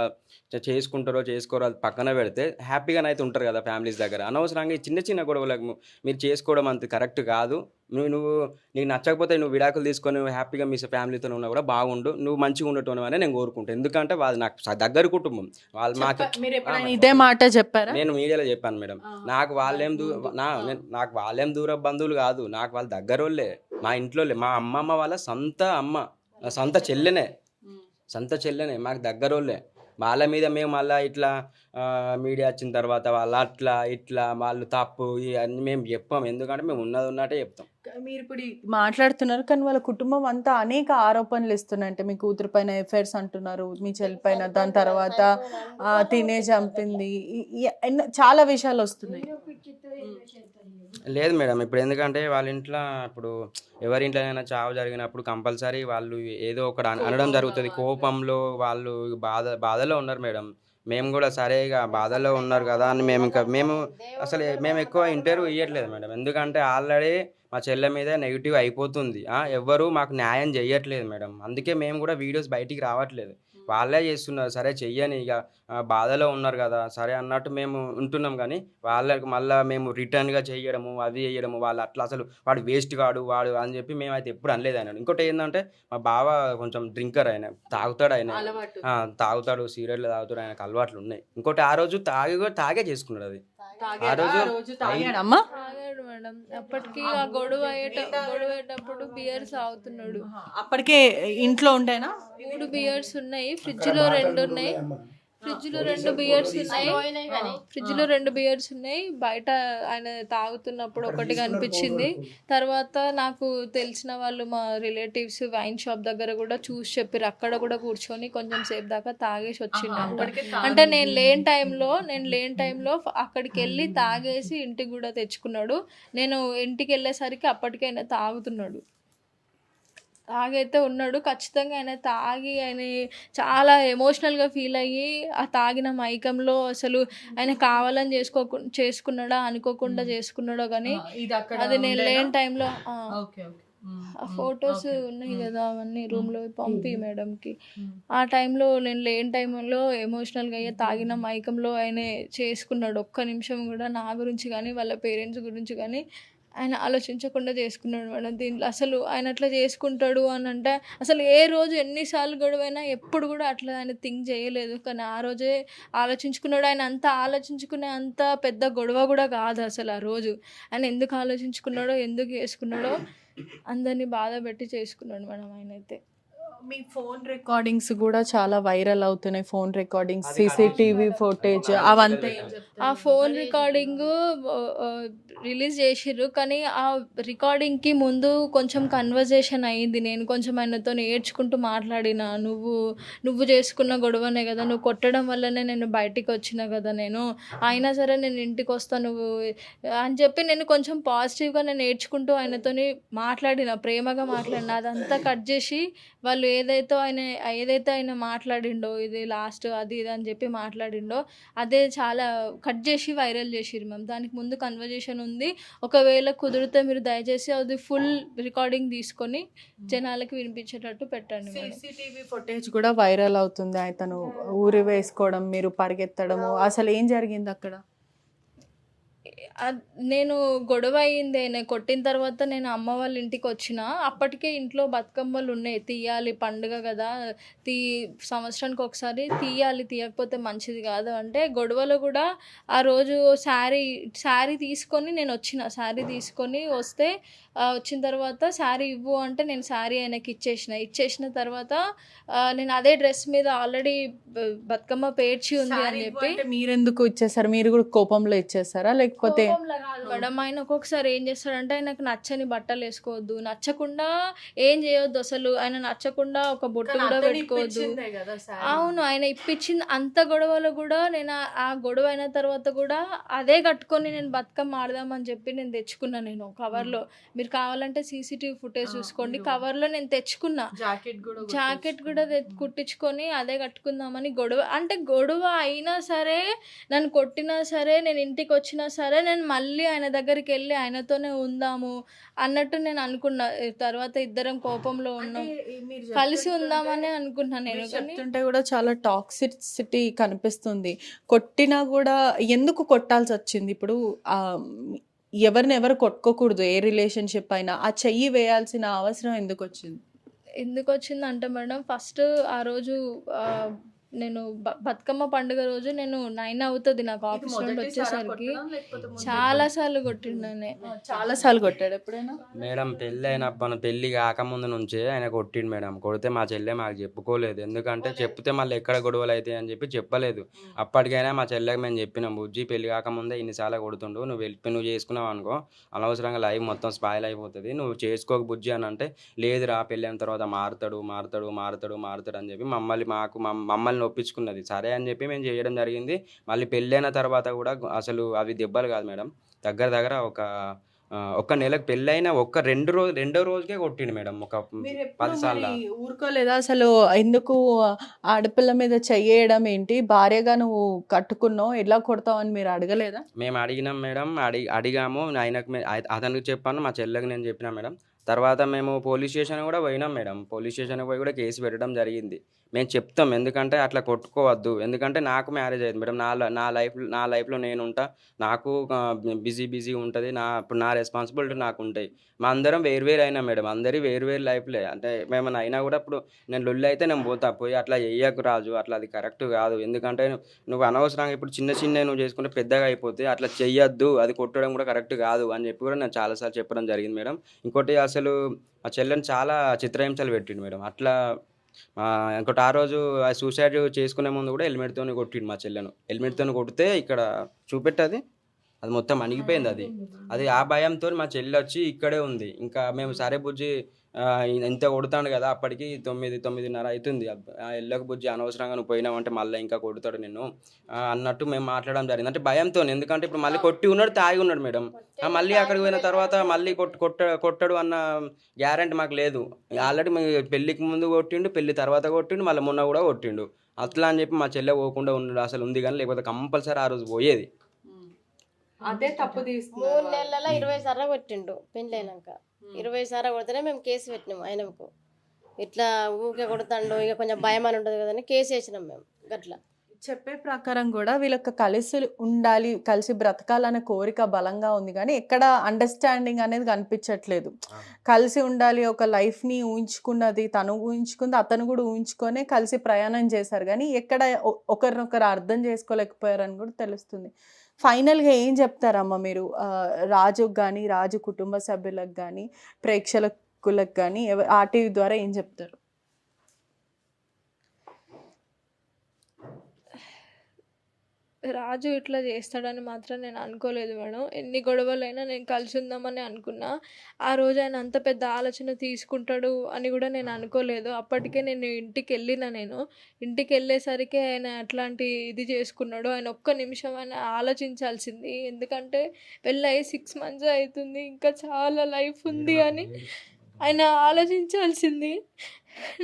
చేసుకుంటారో చేసుకోరో అది పక్కన పెడితే హ్యాపీగానైతే ఉంటారు కదా ఫ్యామిలీస్ దగ్గర. అనవసరంగా ఈ చిన్న గొడవలకు మీరు చేసుకోవడం అంత కరెక్ట్ కాదు. నీకు నచ్చకపోతే నువ్వు విడాకులు తీసుకొని హ్యాపీగా మీ ఫ్యామిలీతో ఉన్నా కూడా బాగుండు, నువ్వు మంచిగా ఉండటం అని నేను కోరుకుంటాను. ఎందుకంటే వాళ్ళు నాకు దగ్గర కుటుంబం. వాళ్ళు మాకు ఇదే మాట చెప్పారా? నేను మీడియాలో చెప్పాను మేడం. నాకు వాళ్ళేం దూర బంధువులు కాదు, నాకు వాళ్ళ దగ్గర వాళ్ళే, మా ఇంట్లో మా అమ్మమ్మ వాళ్ళ సొంత చెల్లెనే, మాకు దగ్గర వాళ్ళే. వాళ్ళ మీద మేము మళ్ళీ ఇట్లా మీడియా వచ్చిన తర్వాత వాళ్ళు అట్లా ఇట్లా వాళ్ళు తప్పు ఇవన్నీ మేము చెప్పాం. ఎందుకంటే మేము ఉన్నట్టే చెప్తాం. మీరు ఇప్పుడు మాట్లాడుతున్నారు కానీ వాళ్ళ కుటుంబం అంతా అనేక ఆరోపణలు ఇస్తున్నారు. అంటే మీ కూతురు పైన ఎఫైర్స్ అంటున్నారు, మీ చెల్లి పైన, దాని తర్వాత తినే చంపింది, చాలా విషయాలు వస్తున్నాయి. లేదు మేడం, ఇప్పుడు ఎందుకంటే వాళ్ళ ఇంట్లో ఇప్పుడు ఎవరి ఇంట్లోనైనా చావు జరిగినప్పుడు కంపల్సరీ వాళ్ళు ఏదో ఒకటి అనడం జరుగుతుంది. కోపంలో వాళ్ళు బాధలో ఉన్నారు మేడం. మేము కూడా సరే ఇక బాధల్లో ఉన్నారు కదా అని మేము ఎక్కువ ఇంటర్వ్యూ ఇవ్వట్లేదు మేడం. ఎందుకంటే ఆల్రెడీ మా చెల్లె మీద నెగిటివ్ అయిపోతుంది. ఎవ్వరూ మాకు న్యాయం చేయట్లేదు మేడం. అందుకే మేము కూడా వీడియోస్ బయటికి రావట్లేదు. వాళ్ళే చేస్తున్నారు. సరే చెయ్యని ఇక బాధలో ఉన్నారు కదా సరే అన్నట్టు మేము ఉంటున్నాం. కానీ వాళ్ళకి మళ్ళీ మేము రిటర్న్గా చేయడము అది చేయడము, వాళ్ళు అట్లా అసలు వాడు వేస్ట్ కాడు వాడు అని చెప్పి మేమైతే ఎప్పుడు అనలేదు ఆయన. ఇంకోటి ఏంటంటే మా బావ కొంచెం డ్రింకర్, ఆయన తాగుతాడు, సీరియడ్లు తాగుతాడు, ఆయనకు అలవాట్లు ఉన్నాయి. ఇంకోటి ఆ రోజు తాగే చేసుకున్నాడు. అది ఆ రోజు తాగాడు మేడం. అప్పటికి ఆ గొడవయ్యేటప్పుడు బియర్స్ తాగుతున్నాడు. అప్పటికే ఇంట్లో ఉండేనా 3 బియర్స్ ఉన్నాయి, ఫ్రిడ్జ్ లో 2 ఉన్నాయి. ఫ్రిడ్జ్లో 2 బియర్స్ ఉన్నాయి. బయట ఆయన తాగుతున్నప్పుడు ఒకటి కనిపించింది. తర్వాత నాకు తెలిసిన వాళ్ళు మా రిలేటివ్స్ వైన్ షాప్ దగ్గర కూడా చూసి చెప్పారు. అక్కడ కూడా కూర్చొని కొంచెం సేపు దాకా తాగేసి వచ్చిండు. అంటే నేను లేని టైంలో అక్కడికి వెళ్ళి తాగేసి ఇంటికి కూడా తెచ్చుకున్నాడు. నేను ఇంటికి వెళ్ళేసరికి అప్పటికైనా తాగుతున్నాడు. తాగైతే ఉన్నాడు. ఖచ్చితంగా ఆయన తాగి ఆయన చాలా ఎమోషనల్‌గా ఫీల్ అయ్యి, ఆ తాగిన మైకంలో అసలు ఆయన కావాలని చేసుకున్నాడా, అనుకోకుండా చేసుకున్నాడో గానీ, అది నేను లేని టైంలో ఆ ఫొటోస్ ఉన్నాయి కదా, అవన్నీ రూమ్‌లో పంపి మేడంకి. ఆ టైంలో నేను లేని టైంలో ఎమోషనల్‌గా అయ్యి తాగిన మైకంలో ఆయనే చేసుకున్నాడు. ఒక్క నిమిషం కూడా నా గురించి కానీ, వాళ్ళ పేరెంట్స్ గురించి కానీ ఆయన ఆలోచించకుండా చేసుకున్నాడు మేడం. దీంట్లో అసలు ఆయన అట్లా చేసుకుంటాడు అని అంటే, అసలు ఏ రోజు ఎన్నిసార్లు గొడవైనా ఎప్పుడు కూడా అట్లా ఆయన థింక్ చేయలేదు. కానీ ఆ రోజే ఆలోచించుకున్నాడు. ఆయన అంత ఆలోచించుకునే అంత పెద్ద గొడవ కూడా కాదు అసలు ఆ రోజు. ఆయన ఎందుకు ఆలోచించుకున్నాడో, ఎందుకు చేసుకున్నాడో అందరినీ బాధ పెట్టి చేసుకున్నాడు మేడం ఆయనైతే. మీ ఫోన్ రికార్డింగ్స్ కూడా చాలా వైరల్ అవుతున్నాయి. ఫోన్ రికార్డింగ్స్, సీసీటీవీ ఫుటేజ్ అవంతా ఏం చెప్తారు? ఆ ఫోన్ రికార్డింగ్ రిలీజ్ చేసిర్రు. కానీ ఆ రికార్డింగ్కి ముందు కొంచెం కన్వర్జేషన్ అయ్యింది. నేను కొంచెం ఆయనతో ఏడ్చుకుంటూ మాట్లాడిన, నువ్వు చేసుకున్న గొడవనే కదా, నువ్వు కొట్టడం వల్లనే నేను బయటికి వచ్చిన కదా, నేను అయినా సరే నేను ఇంటికి వస్తా నువ్వు అని చెప్పి నేను కొంచెం పాజిటివ్గా నేను ఏడ్చుకుంటూ ఆయనతోని మాట్లాడిన, ప్రేమగా మాట్లాడిన. అదంతా కట్ చేసి వాళ్ళు ఏదైతే ఆయన మాట్లాడిండో, ఇది లాస్ట్ అది ఇది అని చెప్పి మాట్లాడిండో అదే చాలా కట్ చేసి వైరల్ చేసిర్రు మ్యామ్. దానికి ముందు కన్వర్జేషన్ ఉంది. ఒకవేళ కుదిరితే మీరు దయచేసి అది ఫుల్ రికార్డింగ్ తీసుకొని జనాలకి వినిపించేటట్టు పెట్టండి మేడం. సీసీటీవీ ఫుటేజ్ కూడా వైరల్ అవుతుంది. అతను ఊరి వేసుకోవడం, మీరు పరిగెత్తడము, అసలు ఏం జరిగింది అక్కడ? నేను గొడవ అయింది. నేను కొట్టిన తర్వాత నేను అమ్మ వాళ్ళ ఇంటికి వచ్చిన. అప్పటికే ఇంట్లో బతుకమ్మలు ఉన్నాయి, తీయాలి పండుగ కదా, సంవత్సరానికి ఒకసారి తీయాలి, తీయకపోతే మంచిది కాదు అంటే గొడవలు కూడా ఆ రోజు శారీ తీసుకొని నేను వచ్చిన. శారీ తీసుకొని వస్తే వచ్చిన తర్వాత శారీ ఇవ్వు అంటే నేను శారీ ఆయనకి ఇచ్చేసిన తర్వాత నేను అదే డ్రెస్ మీద ఆల్రెడీ బతుకమ్మ పేర్చి ఉంది అని చెప్పి. మీరెందుకు ఇచ్చేసారు? మీరు కూడా కోపంలో ఇచ్చేసారా లేకపోతే? కోపంలో కాదు మేడం. ఆయన ఒక్కొక్కసారి ఏం చేస్తాడంటే, ఆయనకు నచ్చని బట్టలు వేసుకోవద్దు, నచ్చకుండా ఏం చేయొద్దు, అసలు ఆయన నచ్చకుండా ఒక బొట్టు కూడా పెట్టుకోవద్దు. అవును, ఆయన ఇప్పించింది. అంత గొడవలు కూడా నేను ఆ గొడవ అయిన తర్వాత కూడా అదే కట్టుకొని నేను బతుకమ్మ ఆడదామని చెప్పి నేను తెచ్చుకున్నా. నేను కవర్లో, మీరు కావాలంటే సీసీటీవీ ఫుటేజ్ చూసుకోండి, కవర్లో నేను తెచ్చుకున్నా. జాకెట్ కూడా కుట్టించుకొని అదే కట్టుకుందామని. గొడవ అయినా సరే, నన్ను కొట్టినా సరే, నేను ఇంటికి వచ్చినా సరే, నేను మళ్ళీ ఆయన దగ్గరికి వెళ్ళి ఆయనతోనే ఉందాము అన్నట్టు నేను అనుకున్నా. తర్వాత ఇద్దరం కోపంలో ఉన్నాం, కలిసి ఉందామని అనుకున్నా. నేను చెప్తుంటే కూడా చాలా టాక్సిసిటీ కనిపిస్తుంది. కొట్టినా కూడా ఎందుకు కొట్టాల్సి వచ్చింది? ఇప్పుడు ఎవరినెవరు కొట్టుకోకూడదు, ఏ రిలేషన్షిప్ అయినా. ఆ చెయ్యి వేయాల్సిన అవసరం ఎందుకు వచ్చింది అంటే మేడం, ఫస్ట్ ఆ రోజు నేను బతుకమ్మ పండుగ రోజు నేను 9 అవుతుంది నాకు ఆఫీస్ నుండి వచ్చేసరికి. చాలా సార్లు కొట్టాడు. ఎప్పుడైనా మేడం పెళ్ళి కాకముందు నుంచే ఆయన కొట్టిండు మేడం. కొడితే మా చెల్లె మాకు చెప్పుకోలేదు. ఎందుకంటే చెప్తే మళ్ళీ ఎక్కడ గొడవలు అవుతాయి అని చెప్పి చెప్పలేదు. అప్పటికైనా మా చెల్లెకి మేము చెప్పినాం, బుజ్జి పెళ్లి కాకముందే ఇన్నిసార్లు కొడుతుండు, నువ్వు చేసుకున్నావు అనుకో అనవసరంగా లైఫ్ మొత్తం స్పాయిల్ అయిపోతుంది, నువ్వు చేసుకోక బుజ్జి అని అంటే, లేదురా పెళ్ళి అయిన తర్వాత మారుతాడు అని చెప్పి మమ్మల్ని ఒప్పించుకున్నది. సరే అని చెప్పి మేము చేయడం జరిగింది. మళ్ళీ పెళ్ళైన తర్వాత కూడా అసలు అవి దెబ్బలు కాదు మేడం, దగ్గర ఒక నెలకు పెళ్ళైన రెండో రోజుకే కొట్టిండు మేడం. ఒక 10 సార్లు. ఊరుకోలేదా అసలు? ఎందుకు ఆడపిల్ల మీద చెయ్యడం ఏంటి? భార్యగా నువ్వు కట్టుకున్నావు, ఎలా కొడతావు అని మీరు అడగలేదా? మేము అడిగినాం మేడం, అడిగాము. అతనికి చెప్పాను, మా చెల్లెకి నేను చెప్పినా మేడం. తర్వాత మేము పోలీస్ స్టేషన్ కూడా పోయినాం మేడం. పోలీస్ స్టేషన్కి పోయి కూడా కేసు పెట్టడం జరిగింది. మేము చెప్తాం, ఎందుకంటే అట్లా కొట్టుకోవద్దు. ఎందుకంటే నాకు మ్యారేజ్ అయింది మేడం, నా లైఫ్లో నేను ఉంటా, నాకు బిజీ ఉంటుంది, ఇప్పుడు నా రెస్పాన్సిబిలిటీ నాకు ఉంటాయి. మా అందరం వేరు అయినా మేడం, అందరి వేరు లైఫ్లే. అంటే మేమన్నా అయినా కూడా ఇప్పుడు నేను లొల్లి అయితే నేను పోయి అట్లా చెయ్యకు రాజు, అట్లా అది కరెక్ట్ కాదు. ఎందుకంటే నువ్వు అనవసరంగా ఇప్పుడు చిన్న నువ్వు చేసుకుంటే పెద్దగా అయిపోతే అట్లా చెయ్యొద్దు, అది కొట్టడం కూడా కరెక్ట్ కాదు అని చెప్పి కూడా నేను చాలాసార్లు చెప్పడం జరిగింది మేడం. ఇంకోటి అసలు మా చెల్లెని చాలా చిత్రహింసలు పెట్టిండు మేడం. అట్లా ఇంకోటి ఆ రోజు సూసైడ్ చేసుకునే ముందు కూడా హెల్మెట్తో కొట్టిండు మా చెల్లెను. హెల్మెట్తో కొడితే ఇక్కడ చూపెట్టది, అది మొత్తం అణిగిపోయింది. అది ఆ భయంతో మా చెల్లి వచ్చి ఇక్కడే ఉంది. ఇంకా మేము సరే బుజ్జి ఇంత కొడతాడు కదా, అప్పటికి 9:30 అవుతుంది. ఎల్లక బుజ్జి అనవసరంగా నువ్వు పోయినావంటే మళ్ళీ ఇంకా కొడతాడు నిన్ను అన్నట్టు మేము మాట్లాడడం జరిగింది. అంటే భయంతో, ఎందుకంటే ఇప్పుడు మళ్ళీ కొట్టి ఉన్నాడు, తాగి ఉన్నాడు మేడం. మళ్ళీ అక్కడికి పోయిన తర్వాత మళ్ళీ కొట్టడు అన్న గ్యారంటీ మాకు లేదు. ఆల్రెడీ పెళ్ళికి ముందు కొట్టిండు, పెళ్లి తర్వాత కొట్టిండు, మళ్ళీ మొన్న కూడా కొట్టిండు. అట్లా అని చెప్పి మా చెల్లె పోకుండా ఉండడు అసలు ఉంది, కానీ లేకపోతే కంపల్సరీ ఆ రోజు పోయేది. అదే తప్పు 3 నెలల 20 సార్లు కొట్టిండు పెళ్ళైనాక. 20 సార్లు కొడితేనే మేము కేసు పెట్టినాం ఆయనకు. ఇట్లా ఊరికే కొడతాండు, ఇక కొంచెం భయం అని ఉంటుంది కదని కేసు వేసినాం మేము. గట్లా చెప్పే ప్రకారం కూడా వీళ్ళకి కలిసి ఉండాలి, కలిసి బ్రతకాలనే కోరిక బలంగా ఉంది, కానీ ఎక్కడ అండర్స్టాండింగ్ అనేది కనిపించట్లేదు. కలిసి ఉండాలి, ఒక లైఫ్ని ఊహించుకున్నది, తను ఊహించుకుంది, అతను కూడా ఊహించుకొని కలిసి ప్రయాణం చేశారు, కానీ ఎక్కడ ఒకరినొకరు అర్థం చేసుకోలేకపోయారని కూడా తెలుస్తుంది. ఫైనల్గా ఏం చెప్తారమ్మా మీరు రాజుకు కానీ, రాజు కుటుంబ సభ్యులకు కానీ, ప్రేక్షకులకు కానీ ఆర్టీవీ ద్వారా ఏం చెప్తారు? రాజు ఇట్లా చేస్తాడని మాత్రం నేను అనుకోలేదు మేడం. ఎన్ని గొడవలైనా నేను కలిసి ఉందామని అనుకున్నా. ఆ రోజు ఆయన అంత పెద్ద ఆలోచన తీసుకుంటాడు అని కూడా నేను అనుకోలేదు. అప్పటికే నేను ఇంటికి వెళ్ళేసరికి ఆయన అట్లాంటి ఇది చేసుకున్నాడు. ఆయన ఒక్క నిమిషం ఆయన ఆలోచించాల్సింది, ఎందుకంటే పెళ్ళయి 6 months అవుతుంది, ఇంకా చాలా లైఫ్ ఉంది అని ఆయన ఆలోచించాల్సింది.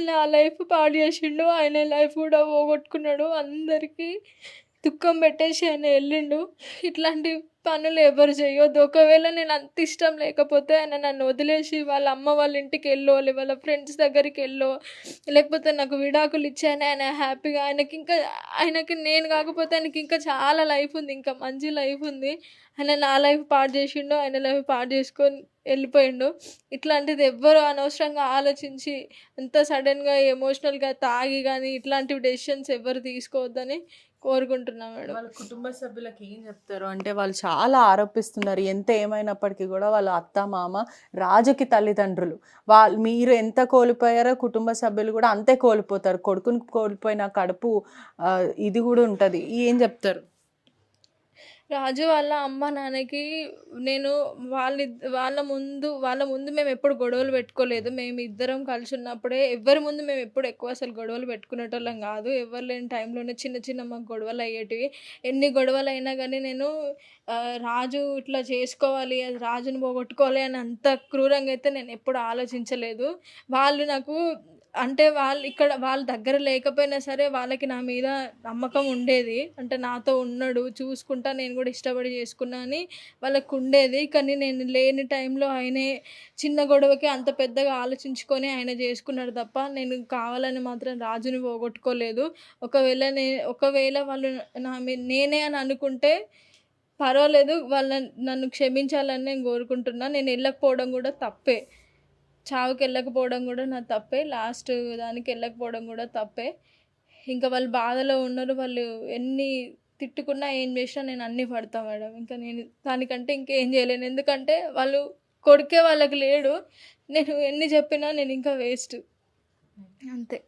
నా లైఫ్ పాడు చేసిండు, ఆయన లైఫ్ కూడా పోగొట్టుకున్నాడు, అందరికీ దుఃఖం పెట్టేసి ఆయన వెళ్ళిండు. ఇట్లాంటి పనులు ఎవరు చేయొద్దు. ఒకవేళ నేను అంత ఇష్టం లేకపోతే ఆయన నన్ను వదిలేసి వాళ్ళ అమ్మ వాళ్ళ ఇంటికి వెళ్ళో, వాళ్ళ ఫ్రెండ్స్ దగ్గరికి వెళ్ళో, లేకపోతే నాకు విడాకులు ఇచ్చాయని ఆయన హ్యాపీగా, ఆయనకి నేను కాకపోతే ఆయనకి ఇంకా చాలా లైఫ్ ఉంది, ఇంకా మంచి లైఫ్ ఉంది. ఆయన నా లైఫ్ పాడు చేసిండు, ఆయన లైఫ్ పాడు చేసుకొని వెళ్ళిపోయిండు. ఇట్లాంటిది ఎవ్వరు అనవసరంగా ఆలోచించి అంత సడన్గా ఎమోషనల్గా తాగి కానీ ఇట్లాంటివి డెసిషన్స్ ఎవరు తీసుకోవద్దని కోరుకుంటున్నా మేడం. వాళ్ళ కుటుంబ సభ్యులకి ఏం చెప్తారు అంటే, వాళ్ళు చాలా ఆరోపిస్తున్నారు, ఎంత ఏమైనప్పటికీ కూడా వాళ్ళ అత్త మామ రాజుకి తల్లిదండ్రులు, మీరు ఎంత కోల్పోయారో కుటుంబ సభ్యులు కూడా అంతే కోల్పోతారు. కొడుకుని కోల్పోయిన కడుపు ఇది కూడా ఉంటుంది. ఏం చెప్తారు? రాజు వాళ్ళ అమ్మ నాన్నకి నేను వాళ్ళ ముందు మేము ఎప్పుడు గొడవలు పెట్టుకోలేదు. మేము ఇద్దరం కలిసి ఉన్నప్పుడే ఎవరి ముందు మేము ఎప్పుడు ఎక్కువ అసలు గొడవలు పెట్టుకునేటోళ్ళం కాదు. ఎవరు లేని టైంలోనే చిన్న మాకు గొడవలు అయ్యేటివి. ఎన్ని గొడవలు అయినా కానీ నేను రాజు ఇట్లా చేసుకోవాలి, అది రాజుని పోగొట్టుకోవాలి అని అంత క్రూరంగా అయితే నేను ఎప్పుడు ఆలోచించలేదు. వాళ్ళు నాకు అంటే వాళ్ళ దగ్గర లేకపోయినా సరే వాళ్ళకి నా మీద నమ్మకం ఉండేది. అంటే నాతో ఉన్నాడు, చూసుకుంటా, నేను కూడా ఇష్టపడి చేసుకున్నా అని వాళ్ళకు ఉండేది. కానీ నేను లేని టైంలో ఆయనే చిన్న గొడవకి అంత పెద్దగా ఆలోచించుకొని ఆయన చేసుకున్నాడు తప్ప నేను కావాలని మాత్రం రాజుని పోగొట్టుకోలేదు. ఒకవేళ వాళ్ళు నేనే అని అనుకుంటే పర్వాలేదు, నన్ను క్షమించాలని నేను కోరుకుంటున్నా. నేను వెళ్ళకపోవడం కూడా తప్పే, చావుకి వెళ్ళకపోవడం కూడా నా తప్పే, లాస్ట్ దానికి వెళ్ళకపోవడం కూడా తప్పే. ఇంకా వాళ్ళు బాధలో ఉన్నారు, వాళ్ళు ఎన్ని తిట్టుకున్నా ఏం చేసినా నేను అన్నీ పడతా మేడం. ఇంకా నేను దానికంటే ఇంకేం చేయలేను, ఎందుకంటే కొడుకే వాళ్ళకి లేడు. నేను ఎన్ని చెప్పినా నేను ఇంకా వేస్ట్ అంతే.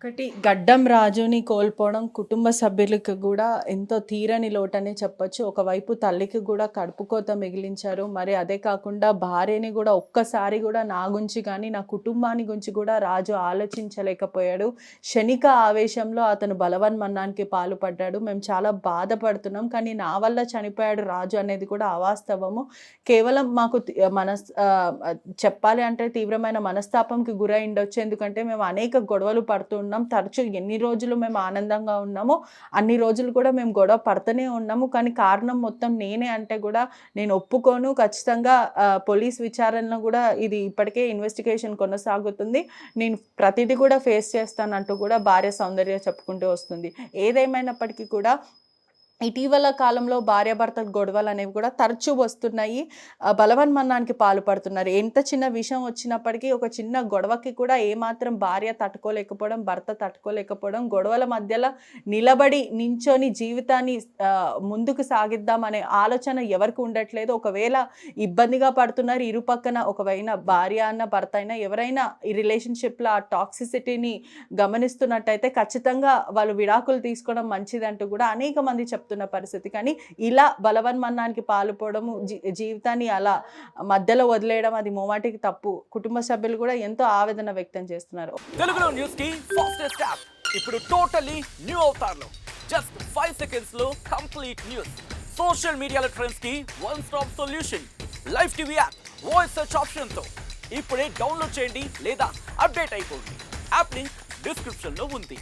ఒకటి, గడ్డం రాజుని కోల్పోవడం కుటుంబ సభ్యులకు కూడా ఎంతో తీరని లోటనే చెప్పొచ్చు. ఒకవైపు తల్లికి కూడా కడుపుకోత మిగిలించారు, మరి అదే కాకుండా భార్యని కూడా ఒక్కసారి కూడా నా గురించి కానీ నా కుటుంబాన్ని గురించి కూడా రాజు ఆలోచించలేకపోయాడు. క్షణిక ఆవేశంలో అతను బలవన్మరణానికి పాల్పడ్డాడు. మేము చాలా బాధపడుతున్నాం, కానీ నా వల్ల చనిపోయాడు రాజు అనేది కూడా అవాస్తవము. కేవలం మాకు చెప్పాలి అంటే తీవ్రమైన మనస్తాపంకి గురై ఉండొచ్చు, ఎందుకంటే మేము అనేక గొడవలు పడుతున్నాం. తరచూ ఎన్ని రోజులు మేము ఆనందంగా ఉన్నామో అన్ని రోజులు కూడా మేము గొడవ పడుతూనే ఉన్నాము. కానీ కారణం మొత్తం నేనే అంటే కూడా నేను ఒప్పుకోను. ఖచ్చితంగా పోలీస్ విచారణలో కూడా ఇది ఇప్పటికే ఇన్వెస్టిగేషన్ కొనసాగుతుంది, నేను ప్రతిదీ కూడా ఫేస్ చేస్తానంటూ కూడా భార్య సౌందర్య చెప్పుకుంటూ వస్తుంది. ఏదేమైనప్పటికీ కూడా ఇటీవల కాలంలో భార్యాభర్తల గొడవలు అనేవి కూడా తరచూ వస్తున్నాయి, బలవన్మరణానికి పాల్పడుతున్నారు. ఎంత చిన్న విషయం వచ్చినప్పటికీ ఒక చిన్న గొడవకి కూడా ఏమాత్రం భార్య తట్టుకోలేకపోవడం, భర్త తట్టుకోలేకపోవడం, గొడవల మధ్యలో నించొని జీవితాన్ని ముందుకు సాగిద్దామనే ఆలోచన ఎవరికి ఉండట్లేదు. ఒకవేళ ఇబ్బందిగా పడుతున్నారు ఇరుపక్కన, ఒకవేళ భార్య అన్న భర్త అయినా ఎవరైనా ఈ రిలేషన్షిప్లో ఆ టాక్సిసిటీని గమనిస్తున్నట్టయితే ఖచ్చితంగా వాళ్ళు విడాకులు తీసుకోవడం మంచిదంటూ కూడా అనేక మంది చెప్తున్నారు. చెప్తున్న పరిస్థితి. కానీ ఇలా బలవన్మరణానికి పాల్పడము, జీవితాన్ని అలా మధ్యలో వదిలేయడం అది మోమాటికి తప్పు. కుటుంబ సభ్యులు కూడా ఎంతో ఆవేదన వ్యక్తం చేస్తున్నారు. తెలుగులో న్యూస్ కి ఫాస్టెస్ట్ యాప్ ఇప్పుడు టోటల్లీ న్యూ అవతార్లో జస్ట్ 5 సెకండ్స్ లో కంప్లీట్ న్యూస్. సోషల్ మీడియాలో ట్రెండ్స్ కి one stop solution. Live TV app voice search option తో ఇప్పుడే డౌన్లోడ్ చేయండి లేదా అప్డేట్ అయిపోండి. యాప్ లింక్ డిస్క్రిప్షన్ లో ఉంది.